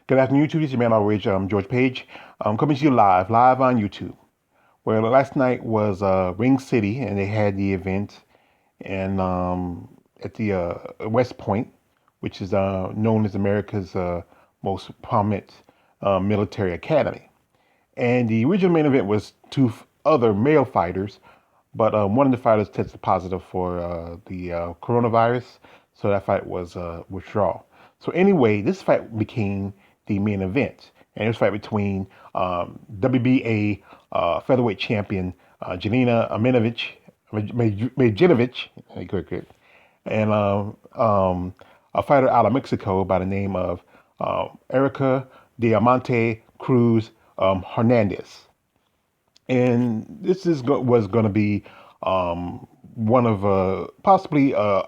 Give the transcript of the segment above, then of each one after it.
Good afternoon, YouTube. This is your man, George Page. Coming to you live on YouTube. Well, last night was Ring City, and they had the event, and at the West Point, which is known as America's most prominent military academy. And the original main event was two other male fighters, but one of the fighters tested positive for the coronavirus, so that fight was withdrawn. So anyway, this fight became the main event, and it was a fight between WBA featherweight champion Jelena MrdJenovich, and a fighter out of Mexico by the name of Erika Cruz-Hernandez. And this was going to be one of possibly a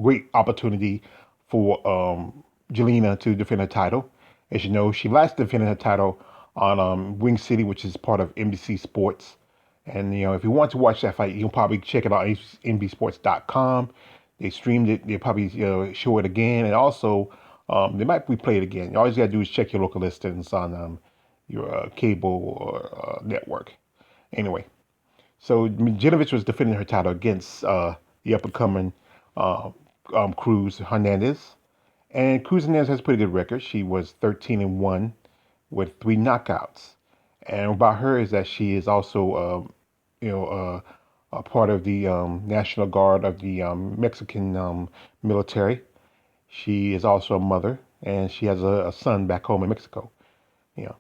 great opportunity for Jelena to defend her title. As you know, she last defended her title on Wing City, which is part of NBC Sports. And if you want to watch that fight, you can probably check it out on NBCSports.com. They streamed it. They probably show it again, and also they might replay it again. All you gotta do is check your local listings on your cable or network. Anyway, so Jenovich was defending her title against the up-and-coming Cruz-Hernandez. And Cruz-Hernandez has a pretty good record. She was 13-1 with 3 knockouts. And about her is that she is also, a part of the National Guard of the Mexican military. She is also a mother, and she has a son back home in Mexico. Yeah.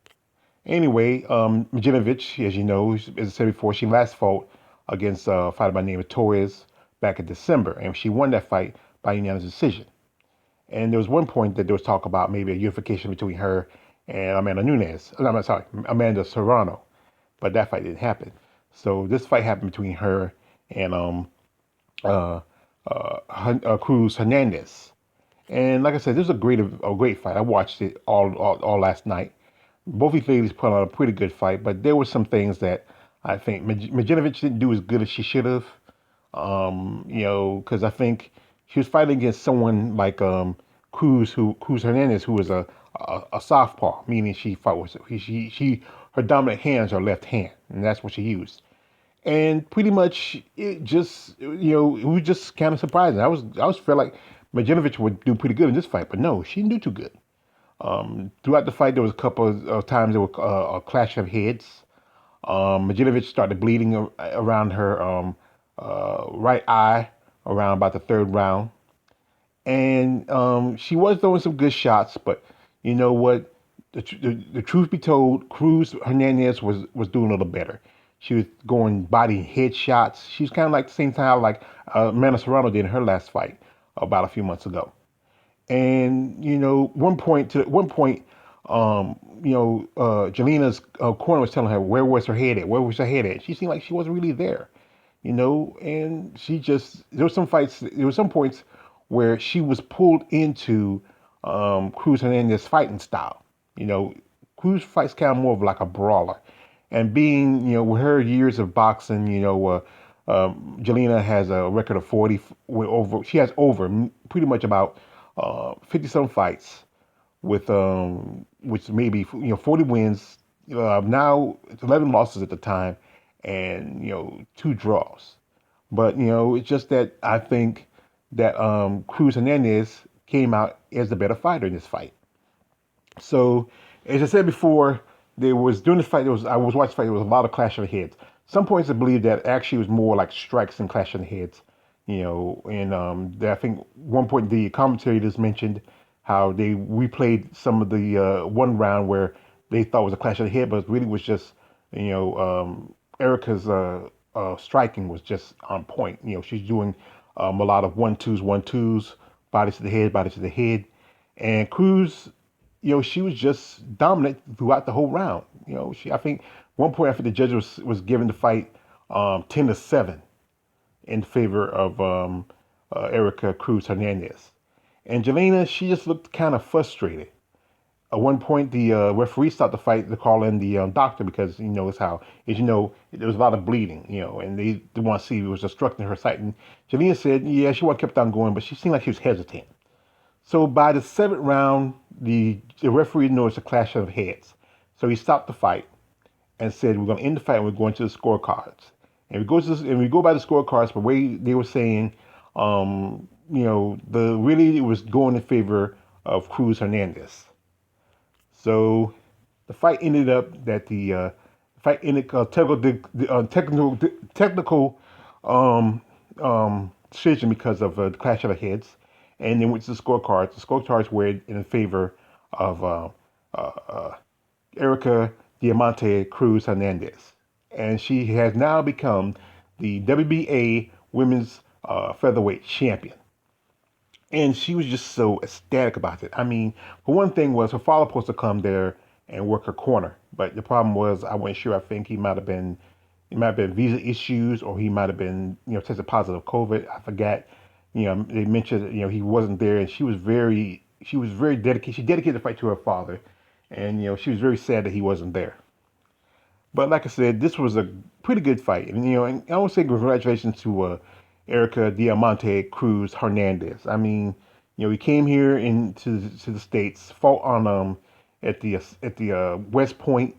Anyway, Jenovich, as you know, as I said before, she last fought against a fighter by the name of Torres back in December, and she won that fight by unanimous decision. And there was one point that there was talk about maybe a unification between her and Amanda Serrano, but that fight didn't happen. So this fight happened between her and Cruz Hernandez. And like I said, this was a great fight. I watched it all last night. Both these ladies put on a pretty good fight, but there were some things that I think MrdJenovich didn't do as good as she should have. Because I think she was fighting against someone like Cruz Hernandez, who was a southpaw, meaning she fought with her dominant hands are left hand, and that's what she used. And pretty much it was just kind of surprising. I was felt like MrdJenovich would do pretty good in this fight, but no, she didn't do too good. Throughout the fight, there was a couple of times there were a clash of heads. MrdJenovich started bleeding around her right eye around about the third round. And she was throwing some good shots, but you know what? The truth be told, Cruz Hernandez was doing a little better. She was going body head shots. She's kind of like the same time like Amanda Serrano did in her last fight about a few months ago. And one point, Jelena's corner was telling her where was her head at, where was her head at. She seemed like she wasn't really there, and there were some points where she was pulled into Cruz Hernandez's fighting style. Cruz fights kind of more of like a brawler, and being with her years of boxing, Jelena has a record of 40 over. She has over pretty much about 50 some fights with which maybe 40 wins. Now it's 11 losses at the time, and 2 draws. But it's just that I think that Cruz Hernandez came out as the better fighter in this fight. So as I said before, during the fight I was watching the fight. There was a lot of clash of heads. Some points I believe that actually was more like strikes than clash of heads. And I think one point the commentators mentioned how they replayed some of the one round where they thought was a clash of the head, but it really was just Erika's striking was just on point. She's doing a lot of 1-2s, bodies to the head, and Cruz, she was just dominant throughout the whole round. I think one point I think the judge was giving the fight 10-7 in favor of Erika Cruz Hernandez. And Jelena, she just looked kind of frustrated. At one point, the referee stopped the fight to call in the doctor because, there was a lot of bleeding, and they want to see if it was obstructing her sight. And Jelena said, yeah, she kept on going, but she seemed like she was hesitant. So by the 7th round, the referee noticed a clash of heads, so he stopped the fight and said, "We're going to end the fight. And we're going to the scorecards." And we go by the scorecards. The way they were saying, the really it was going in favor of Cruz-Hernandez. So the fight ended up that the fight ended technical decision because of the clash of the heads, and then went to the scorecards. The scorecards were in favor of Erika Diamante Cruz-Hernandez, and she has now become the WBA Women's Featherweight Champion. And she was just so ecstatic about it. I mean, for one thing was her father supposed to come there and work her corner, but the problem was I wasn't sure. I think it might have been visa issues, or he might have been tested positive COVID. I forgot. They mentioned he wasn't there, and she was very dedicated. She dedicated the fight to her father, and she was very sad that he wasn't there. But like I said, this was a pretty good fight, and I want to say congratulations to Erika Diamante Cruz Hernandez. I mean, he came here to the states, fought on at the West Point,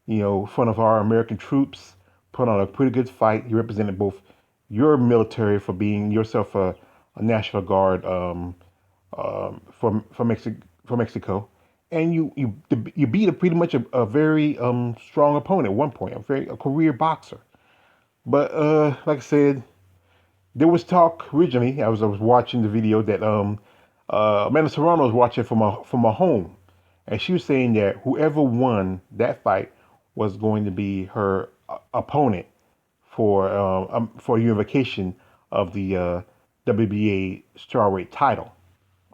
in front of our American troops, put on a pretty good fight. He represented both your military for being yourself a National Guard for Mexico, and you beat pretty much a very strong opponent at one point, a career boxer. But like I said, there was talk originally. I was watching the video that Amanda Serrano was watching from a home, and she was saying that whoever won that fight was going to be her opponent for unification of the WBA strawweight title.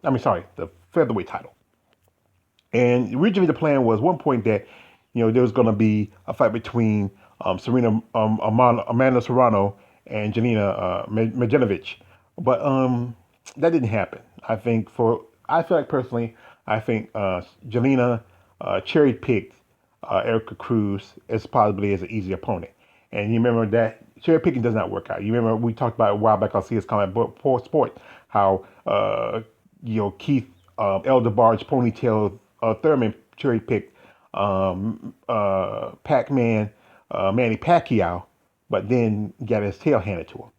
I mean, sorry, the featherweight title. And originally the plan was one point that there was going to be a fight between Amanda Serrano and Jelena MrdJenovich, but that didn't happen. I feel like personally, I think Jelena cherry picked Erika Cruz as possibly as an easy opponent. And you remember that cherry picking does not work out. You remember we talked about a while back on CS Combat Sport how Keith Elderbarge ponytail Thurman cherry picked Pac-Man Manny Pacquiao, but then got his tail handed to him.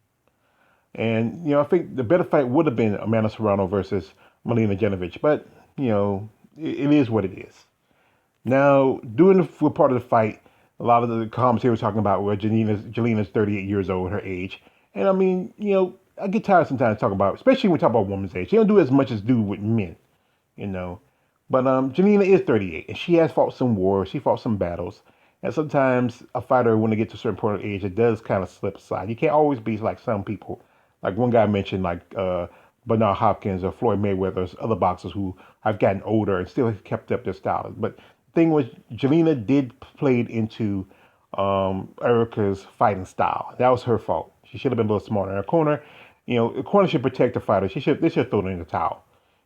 And I think the better fight would have been Amanda Serrano versus Jelena MrdJenovich, but it is what it is. Now, during the part of the fight, a lot of the commentators were talking about where Jelena's 38 years old, her age. And I mean, I get tired sometimes talking about, especially when we talk about women's age. She don't do as much as do with men, But Jelena is 38, and she has fought some wars. She fought some battles. And sometimes a fighter, when they get to a certain point of age, it does kind of slip aside. You can't always be like some people. Like one guy mentioned, like Bernard Hopkins or Floyd Mayweather, or other boxers who have gotten older and still have kept up their style. But the thing was, Jelena did play into Erika's fighting style. That was her fault. She should have been a little smarter. In her corner, the corner should protect the fighter. They should have thrown her in the towel.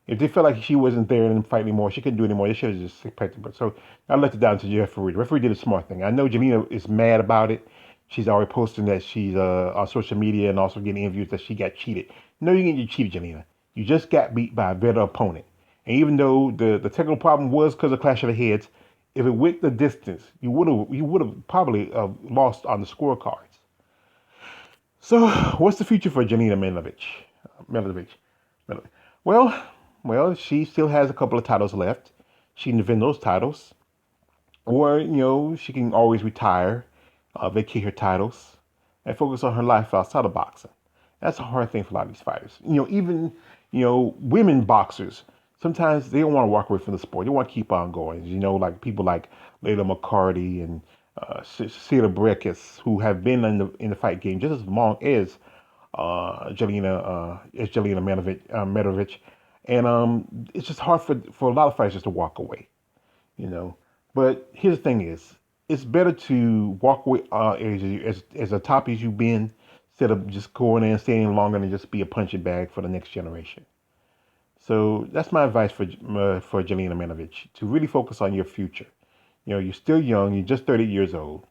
If they felt like she wasn't there in the fight anymore, she couldn't do anymore, they should have just protected her. So I left it down to the referee. The referee did a smart thing. I know Jelena is mad about it. She's already posting that she's on social media and also getting interviews that she got cheated. No, you didn't get cheated, Jelena. You just got beat by a better opponent. And even though the technical problem was because of clash of the heads, if it went the distance, you would have probably lost on the scorecards. So what's the future for Jelena MrdJenovich? Well, she still has a couple of titles left. She can defend those titles. Or, she can always retire, vacate her titles, and focus on her life outside of boxing. That's a hard thing for a lot of these fighters. Even, women boxers, sometimes they don't want to walk away from the sport. They want to keep on going. Like people like Layla McCarty and Cecilia Brækhus, who have been in the fight game just as long as Jelena MrdJenovich. And it's just hard for a lot of fighters just to walk away, But here's the thing is, it's better to walk away as a top as you've been instead of just going in and staying longer and just be a punching bag for the next generation. So that's my advice for Jelena MrdJenovich, to really focus on your future. You're still young. You're just 30 years old.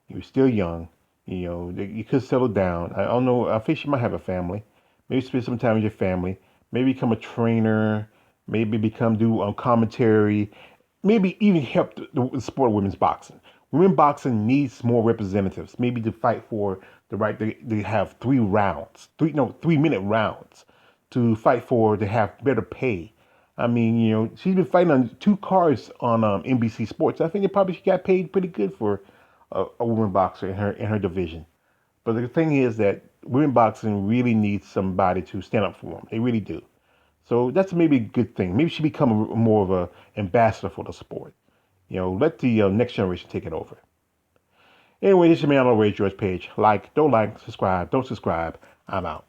You're still young. You could settle down. I don't know. I think you might have a family. Maybe spend some time with your family. Maybe become a trainer. maybe do commentary, maybe even help the sport of women's boxing. Women boxing needs more representatives, maybe to fight for the right to have 3 rounds, 3 minute rounds, to fight for to have better pay. I mean, she's been fighting on 2 cards on NBC Sports. I think she got paid pretty good for a woman boxer in her division. But the thing is that women boxing really needs somebody to stand up for them. They really do. So that's maybe a good thing. Maybe she become more of a ambassador for the sport. Let the next generation take it over. Anyway, this is your man on the Radio George page. Don't like, subscribe, don't subscribe. I'm out.